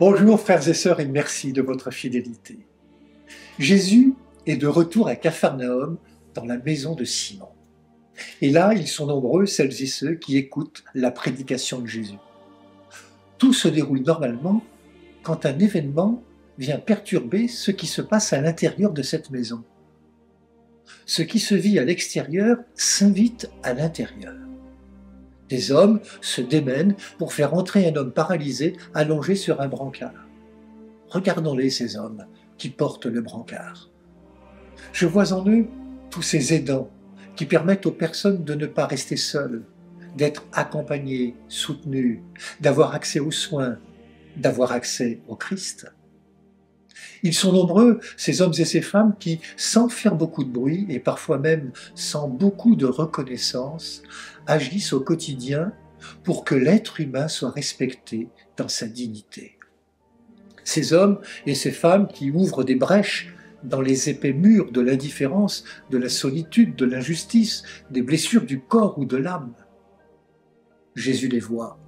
Bonjour frères et sœurs et merci de votre fidélité. Jésus est de retour à Capharnaüm dans la maison de Simon. Et là, ils sont nombreux, celles et ceux qui écoutent la prédication de Jésus. Tout se déroule normalement quand un événement vient perturber ce qui se passe à l'intérieur de cette maison. Ce qui se vit à l'extérieur s'invite à l'intérieur. Des hommes se démènent pour faire entrer un homme paralysé allongé sur un brancard. Regardons-les, ces hommes qui portent le brancard. Je vois en eux tous ces aidants qui permettent aux personnes de ne pas rester seules, d'être accompagnées, soutenues, d'avoir accès aux soins, d'avoir accès au Christ. Ils sont nombreux, ces hommes et ces femmes qui, sans faire beaucoup de bruit et parfois même sans beaucoup de reconnaissance, agissent au quotidien pour que l'être humain soit respecté dans sa dignité. Ces hommes et ces femmes qui ouvrent des brèches dans les épais murs de l'indifférence, de la solitude, de l'injustice, des blessures du corps ou de l'âme. Jésus les voit.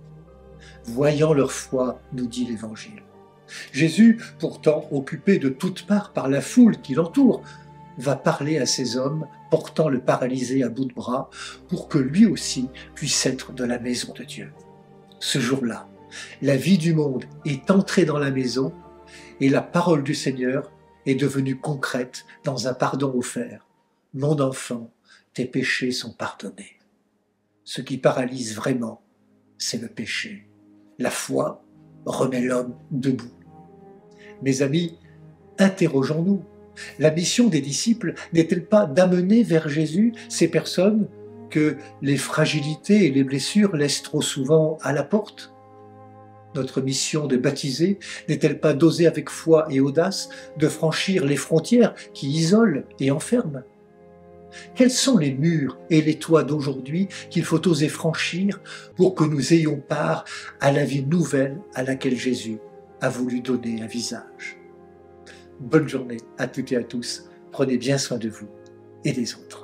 Voyant leur foi, nous dit l'Évangile. Jésus, pourtant occupé de toutes parts par la foule qui l'entoure, va parler à ces hommes portant le paralysé à bout de bras pour que lui aussi puisse être de la maison de Dieu. Ce jour-là, la vie du monde est entrée dans la maison et la parole du Seigneur est devenue concrète dans un pardon offert. « Mon enfant, tes péchés sont pardonnés. » Ce qui paralyse vraiment, c'est le péché. La foi remet l'homme debout. Mes amis, interrogeons-nous. La mission des disciples n'est-elle pas d'amener vers Jésus ces personnes que les fragilités et les blessures laissent trop souvent à la porte? Notre mission de baptiser n'est-elle pas d'oser avec foi et audace de franchir les frontières qui isolent et enferment? Quels sont les murs et les toits d'aujourd'hui qu'il faut oser franchir pour que nous ayons part à la vie nouvelle à laquelle Jésus a voulu donner un visage? Bonne journée à toutes et à tous. Prenez bien soin de vous et des autres.